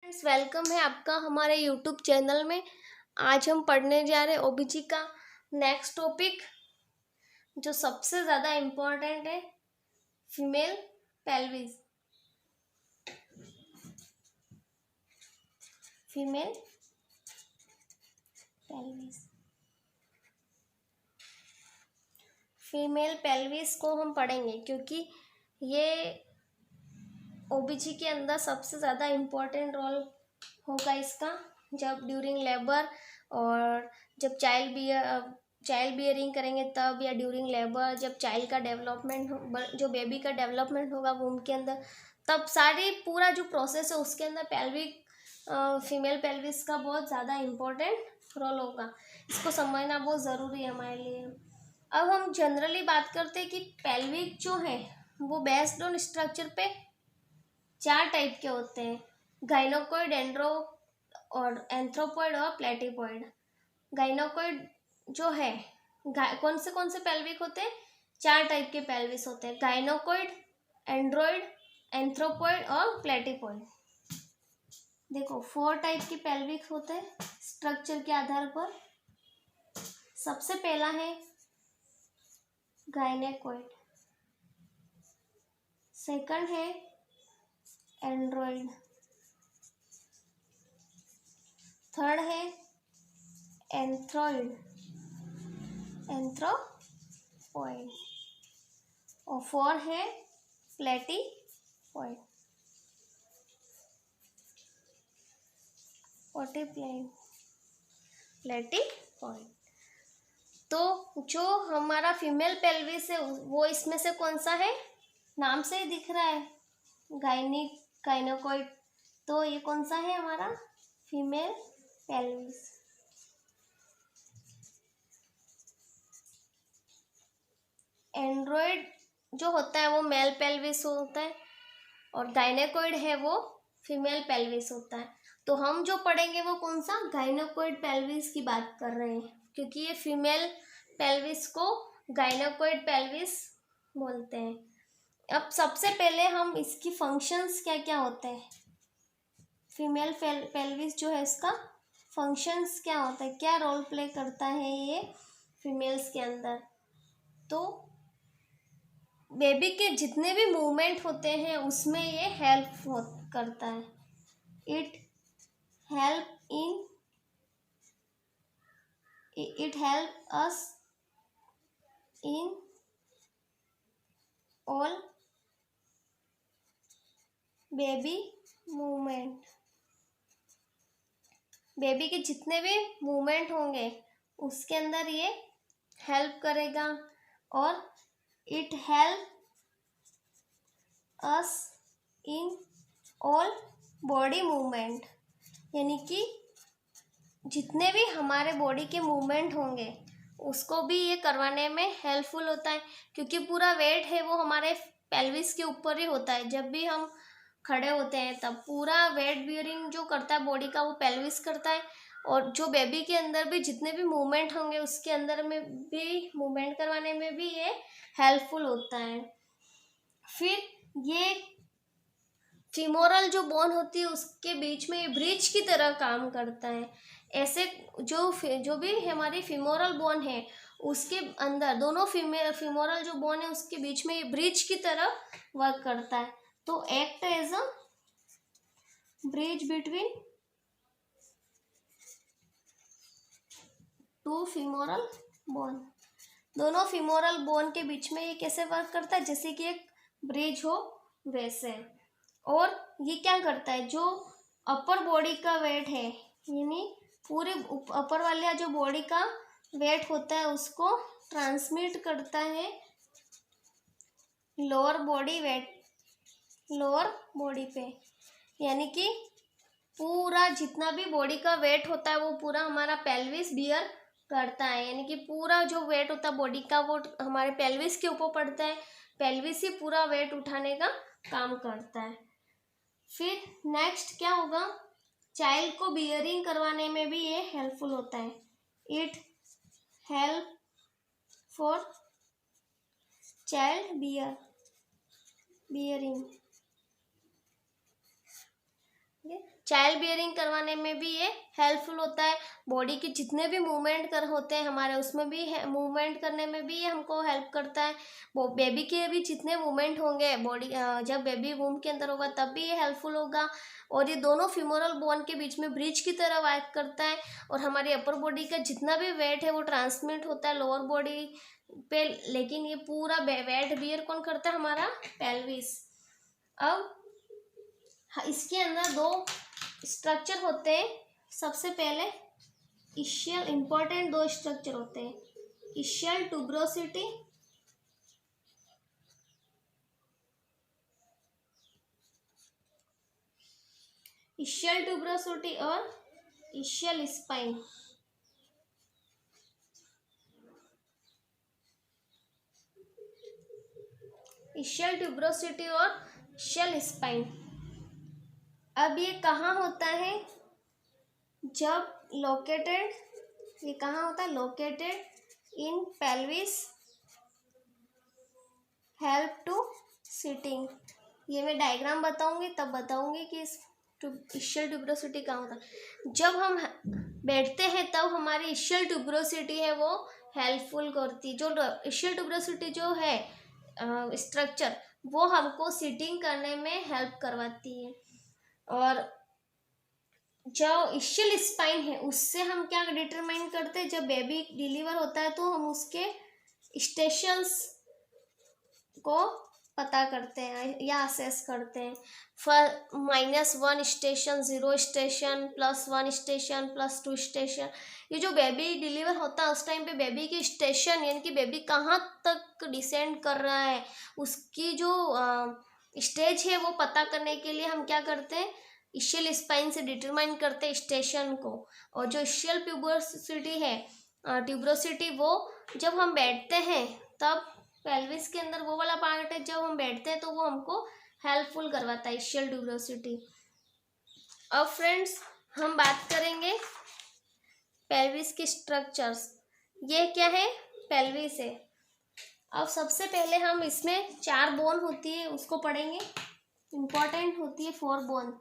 Friends, welcome है आपका हमारे यूट्यूब चैनल में। आज हम पढ़ने जा रहे हैं ओबीजी का नेक्स्ट टॉपिक, जो सबसे ज़्यादा इम्पोर्टेंट है, female pelvis. Female pelvis female pelvis को हम पढ़ेंगे क्योंकि ये ओबीजी के अंदर सबसे ज़्यादा इम्पोर्टेंट रोल होगा इसका, जब ड्यूरिंग लेबर और जब चाइल्ड बियरिंग करेंगे तब, या ड्यूरिंग लेबर जब चाइल्ड का डेवलपमेंट जो बेबी का डेवलपमेंट होगा वूम के अंदर, तब सारी पूरा जो प्रोसेस है उसके अंदर फीमेल पेल्विस का बहुत ज़्यादा इम्पोर्टेंट रोल होगा। इसको समझना बहुत ज़रूरी है हमारे लिए। अब हम जनरली बात करते हैं कि पेल्विक जो है वो बेस्ड ऑन स्ट्रक्चर पे 4 टाइप के होते हैं: गाइनोकॉइड, और एंथ्रोपॉइड और प्लेटिपॉइड। गाइनोकॉइड जो है, कौन से पेल्विक होते हैं? 4 टाइप के पेल्विस होते हैं: गाइनोकॉइड, एंड्रॉइड, एंथ्रोपॉइड और प्लेटिपॉइड। देखो 4 टाइप के पेल्विक होते हैं स्ट्रक्चर के आधार पर। सबसे पहला है गाइनेकॉइड, सेकंड है एंड्रॉइड, थर्ड है एंथ्रोपॉइड और फोर्थ है प्लेटिपॉइड। प्लेटिपॉइड। तो जो हमारा फीमेल पेल्विस है वो इसमें से कौन सा है? नाम से ही दिख रहा है, गाइनोकॉइड। तो ये कौन सा है हमारा? Female pelvis. एंड्रॉइड जो होता है वो मेल पेल्विस होता है और गाइनेकॉइड है वो फीमेल पेल्विस होता है। तो हम जो पढ़ेंगे वो कौन सा? गाइनेकॉइड पेल्विस की बात कर रहे हैं, क्योंकि ये फीमेल पेल्विस को गाइनेकॉइड पेल्विस बोलते हैं। अब सबसे पहले हम इसकी फंक्शंस क्या क्या होते हैं, फीमेल पेल्विस जो है इसका फंक्शंस क्या होता है, क्या रोल प्ले करता है ये फीमेल्स के अंदर। तो बेबी के जितने भी मूवमेंट होते हैं उसमें ये हेल्प करता है। It help us in all baby movement. Baby के जितने भी मूवमेंट होंगे उसके अंदर ये हेल्प करेगा। और it help us in all body movement, यानी कि जितने भी हमारे बॉडी के मूवमेंट होंगे उसको भी ये करवाने में हेल्पफुल होता है, क्योंकि पूरा वेट है वो हमारे पेल्विस के ऊपर ही होता है। जब भी हम खड़े होते हैं तब पूरा वेट बियरिंग जो करता है बॉडी का वो पेल्विस करता है, और जो बेबी के अंदर भी जितने भी मूवमेंट होंगे उसके अंदर में भी मूवमेंट करवाने में भी ये हेल्पफुल होता है। फिर ये फीमोरल जो बोन होती है उसके बीच में ये ब्रिज की तरह काम करता है। ऐसे जो भी हमारी फीमोरल बोन है उसके अंदर दोनों फीमोरल जो बोन है उसके बीच में ये ब्रिज की तरह वर्क करता है। तो act as a bridge between two femoral bone. दोनों फीमोरल बोन के बीच में ये कैसे वर्क करता है? जैसे कि एक ब्रिज हो वैसे। और ये क्या करता है, जो अपर बॉडी का वेट है, यानी पूरे अपर वाले जो बॉडी का वेट होता है उसको ट्रांसमिट करता है लोअर बॉडी पे। यानी कि पूरा जितना भी बॉडी का वेट होता है वो पूरा हमारा पेल्विस बियर करता है, यानी कि पूरा जो वेट होता है बॉडी का वो हमारे पेल्विस के ऊपर पड़ता है। पेल्विस ही पूरा वेट उठाने का काम करता है। फिर नेक्स्ट क्या होगा? चाइल्ड को बियरिंग करवाने में भी ये हेल्पफुल होता है। It help for child bearing. Child bearing करवाने में भी ये हेल्पफुल होता है। बॉडी के जितने भी मूवमेंट कर होते हैं हमारे, उसमें भी मूवमेंट करने में भी ये हमको हेल्प करता है। वो बेबी के भी जितने मूवमेंट होंगे बॉडी, जब बेबी वूम के अंदर होगा तब भी ये हेल्पफुल होगा। और ये दोनों फीमोरल बोन के बीच में ब्रिज की तरह वर्क करता है। और हमारी अपर बॉडी का जितना भी वेट है वो ट्रांसमिट होता है लोअर बॉडी पे, लेकिन ये पूरा वेट बियर कौन करता है? हमारा पेल्विस। अब इसके अंदर दो स्ट्रक्चर होते हैं। सबसे पहले इशियल, इंपॉर्टेंट दो स्ट्रक्चर होते हैं, इशियल ट्यूब्रोसिटी, इशियल ट्यूब्रोसिटी और इशियल स्पाइन। इशियल ट्यूब्रोसिटी और इशियल स्पाइन। अब ये कहाँ होता है? जब लोकेटेड, ये कहाँ होता है? Located in pelvis, help to sitting. ये मैं डायग्राम बताऊंगी तब बताऊंगी कि इशियल ट्यूब्रोसिटी कहाँ होता है। जब हम बैठते हैं तब हमारी इशियल ट्यूब्रोसिटी है वो हेल्पफुल करती है। जो इशियल ट्यूब्रोसिटी जो है स्ट्रक्चर, वो हमको सिटिंग करने में हेल्प करवाती है। और जो इशियल स्पाइन है उससे हम क्या डिटरमाइन करते हैं? जब बेबी डिलीवर होता है तो हम उसके स्टेशंस को पता करते हैं या असेस करते हैं। -1 स्टेशन, 0 स्टेशन, +1 स्टेशन, +2 स्टेशन। ये जो बेबी डिलीवर होता है उस टाइम पे बेबी की स्टेशन, यानी कि बेबी कहाँ तक डिसेंड कर रहा है, उसकी जो स्टेज है वो पता करने के लिए हम क्या करते हैं? इशियल स्पाइन से डिटरमाइन करते हैं स्टेशन को। और जो इशियल ट्यूब्रोसिटी है, ट्यूब्रोसिटी, वो जब हम बैठते हैं तब पेल्विस के अंदर वो वाला पार्ट है, जब हम बैठते हैं तो वो हमको हेल्पफुल करवाता है, इशियल ट्यूब्रोसिटी। अब फ्रेंड्स हम बात करेंगे पेल्विस के स्ट्रक्चर्स। ये क्या है? पेल्विस है। अब सबसे पहले हम इसमें 4 बोन होती है उसको पढ़ेंगे। इंपॉर्टेंट होती है 4 बोन।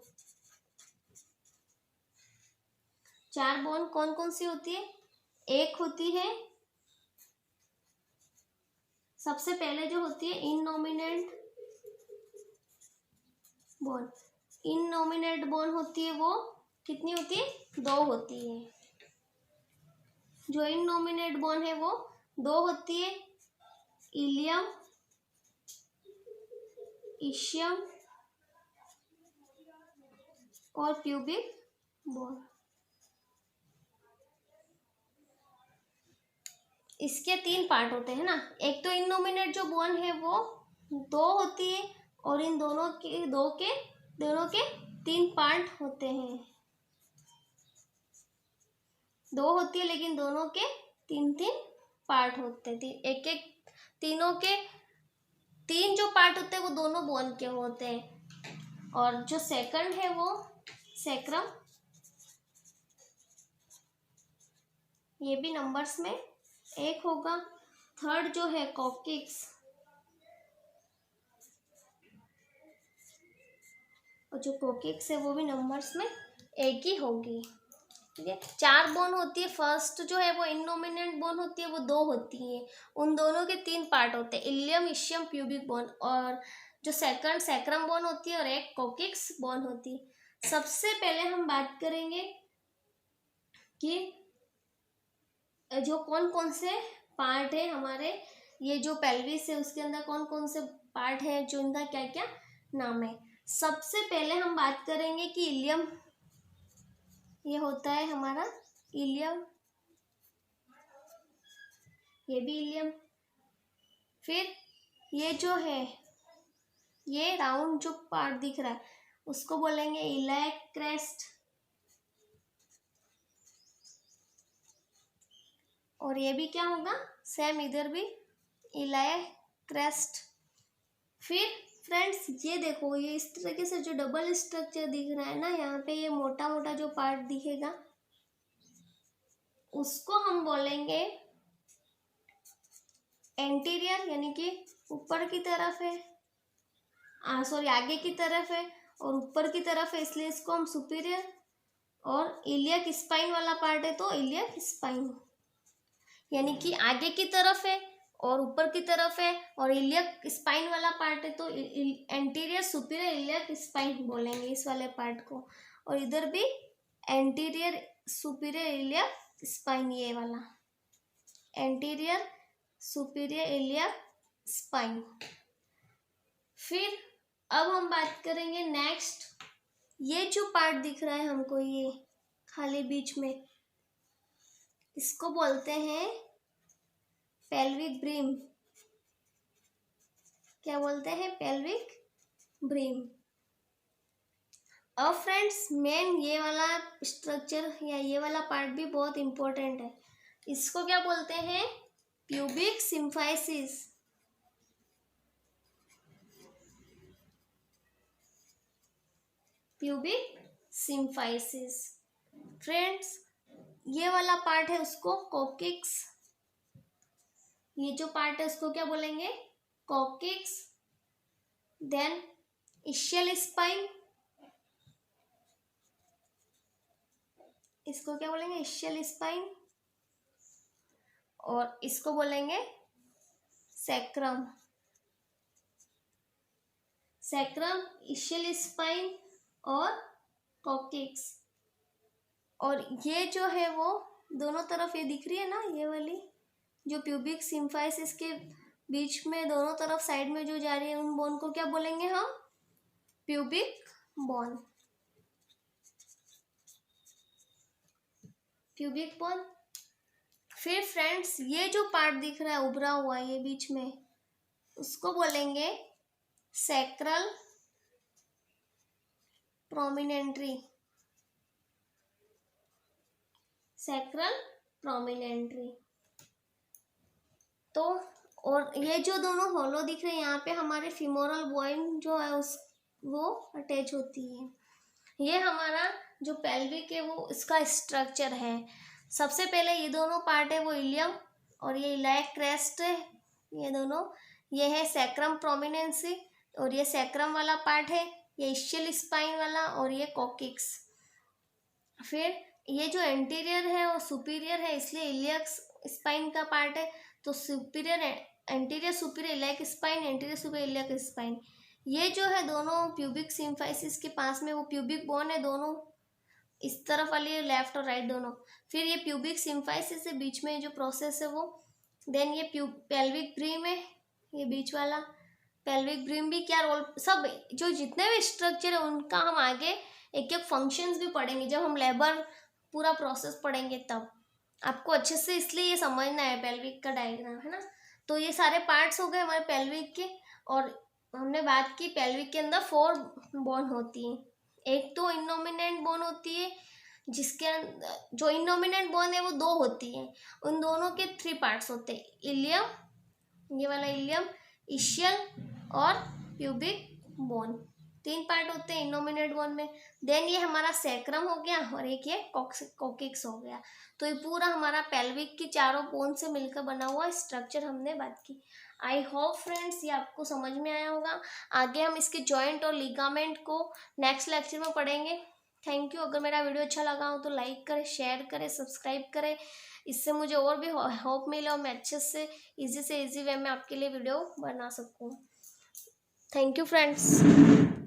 4 बोन कौन कौन सी होती है? एक होती है, सबसे पहले जो होती है इननोमिनेट बोन। इननोमिनेट बोन होती है वो कितनी होती है? 2 होती है। जो इननोमिनेट बोन है वो 2 होती है, इलियम, इशियम और प्यूबिक बोन। इसके 3 पार्ट होते हैं ना। एक तो इननोमिनेट जो बोन है वो 2 होती है और इन दोनों के 3 पार्ट होते हैं। 2 होती है लेकिन दोनों के 3 पार्ट होते हैं। तीनों के 3 जो पार्ट होते हैं वो दोनों बोन के होते हैं। और जो सेकंड है वो सैक्रम, ये भी नंबर्स में 1 होगा। थर्ड जो है कॉक्सिक्स, और जो कॉक्सिक्स है वो भी नंबर्स में 1 ही होगी। ठीक है। 4 बोन होती है। फर्स्ट जो है वो इननोमिनेट बोन होती है, वो 2 होती है। उन दोनों के 3 पार्ट होते हैं, इलियम, इशियम, प्यूबिक बोन। और जो सेकंड सैक्रम बोन होती है और एक कॉक्सिक्स बोन होती है। सबसे पहले हम बात करेंगे कि जो कौन कौन से पार्ट है हमारे, ये जो पेल्विस है उसके अंदर कौन कौन से पार्ट है, जो इनका क्या क्या नाम है। सबसे पहले हम बात करेंगे कि इलियम, ये होता है हमारा इलियम, ये भी इलियम। फिर ये जो है, ये राउंड जो पार्ट दिख रहा है उसको बोलेंगे इलियक क्रेस्ट। और ये भी क्या होगा? सेम, इधर भी इलियक क्रेस्ट। फिर फ्रेंड्स ये देखो, ये इस तरीके से जो डबल स्ट्रक्चर दिख रहा है ना, यहाँ पे ये मोटा मोटा जो पार्ट दिखेगा उसको हम बोलेंगे एंटीरियर, यानी कि ऊपर की तरफ है, सॉरी आगे की तरफ है। और ऊपर की तरफ है इसलिए इसको हम सुपीरियर, और इलियक स्पाइन वाला पार्ट है तो इलियक स्पाइन, यानी कि आगे की तरफ है और ऊपर की तरफ है, और इलियक स्पाइन वाला पार्ट है तो एंटीरियर सुपीरियर इलियक स्पाइन बोलेंगे इस वाले पार्ट को, और इधर भी एंटीरियर सुपीरियर इलियक स्पाइन, ये वाला एंटीरियर सुपीरियर इलियक स्पाइन। फिर अब हम बात करेंगे नेक्स्ट, ये जो पार्ट दिख रहा है हमको, ये खाली बीच में, इसको बोलते हैं पेल्विक ब्रीम। क्या बोलते हैं? Pelvic brim. अब फ्रेंड्स मेन ये वाला स्ट्रक्चर या ये वाला पार्ट भी बहुत इंपॉर्टेंट है, इसको क्या बोलते हैं? Pubic symphysis. Pubic symphysis. Friends ये वाला पार्ट है उसको कोकिक्स, ये जो पार्ट है उसको क्या बोलेंगे? कोकिक्स। देन इशियल स्पाइन, इसको क्या बोलेंगे? Essential spine. और इसको बोलेंगे सैक्रम। सैक्रम, इशियल स्पाइन और कोकिक्स। और ये जो है वो दोनों तरफ ये दिख रही है ना, ये वाली जो प्यूबिक सिम्फाइसिस के बीच में दोनों तरफ साइड में जो जा रही है, उन बोन को क्या बोलेंगे हम? Pubic bone. Pubic bone. फिर फ्रेंड्स ये जो पार्ट दिख रहा है उभरा हुआ ये बीच में, उसको बोलेंगे सैक्रल प्रोमिनेंट्री। सैक्रल प्रोमिनेंट्री। तो और ये जो दोनों होलो दिख रहे हैं यहाँ पे हमारे फीमोरल बोन जो है उस वो अटैच होती है। ये हमारा जो पेल्विक है वो इसका स्ट्रक्चर है। सबसे पहले ये दोनों पार्ट है वो इलियम और ये इलाइक क्रेस्ट है, ये दोनों, ये है सैक्रम प्रोमिनेंसी और ये सैक्रम वाला पार्ट है, ये इशियल स्पाइन वाला और ये कोकिक्स। फिर ये जो एंटीरियर है वो सुपीरियर है इसलिए इलियक स्पाइन का पार्ट है, तो superior anterior superior iliac spine, anterior superior iliac spine. ये जो है दोनों प्यूबिक सिम्फाइसिस के पास में वो प्यूबिक बोन है, दोनों इस तरफ वाली लेफ्ट और राइट दोनों। फिर ये प्यूबिक सिम्फाइसिस है बीच में जो प्रोसेस है वो। देन ये पेल्विक ब्रीम है, ये बीच वाला पेल्विक ब्रीम भी क्या रोल, सब जो जितने भी स्ट्रक्चर है उनका हम आगे एक एक फंक्शंस भी पढ़ेंगे जब हम लेबर पूरा प्रोसेस पढ़ेंगे तब। आपको अच्छे से इसलिए ये समझना है पेल्विक का डायग्राम, है ना। तो ये सारे पार्ट्स हो गए हमारे पेल्विक के, और हमने बात की पेल्विक के अंदर 4 बोन होती हैं। एक तो इनोमिनेंट बोन होती है जिसके जो इनोमिनेंट बोन है वो 2 होती है, उन दोनों के 3 पार्ट्स होते हैं, इलियम, ये वाला इलियम, इशियल और प्यूबिक बोन, 3 पार्ट होते हैं इनोमिनेंट बोन में। देन ये हमारा सैक्रम हो गया और एक ये कोकिक्स हो गया। तो ये पूरा हमारा पेल्विक की चारों बोन से मिलकर बना हुआ स्ट्रक्चर हमने बात की। आई होप फ्रेंड्स ये आपको समझ में आया होगा। आगे हम इसके जॉइंट और लिगामेंट को नेक्स्ट लेक्चर में पढ़ेंगे। Thank you. अगर मेरा वीडियो अच्छा लगा हो तो लाइक करें, शेयर करें, सब्सक्राइब करें, इससे मुझे और भी होप मिले और मैं अच्छे से इजी वे में आपके लिए वीडियो बना सकूँ। Thank you friends.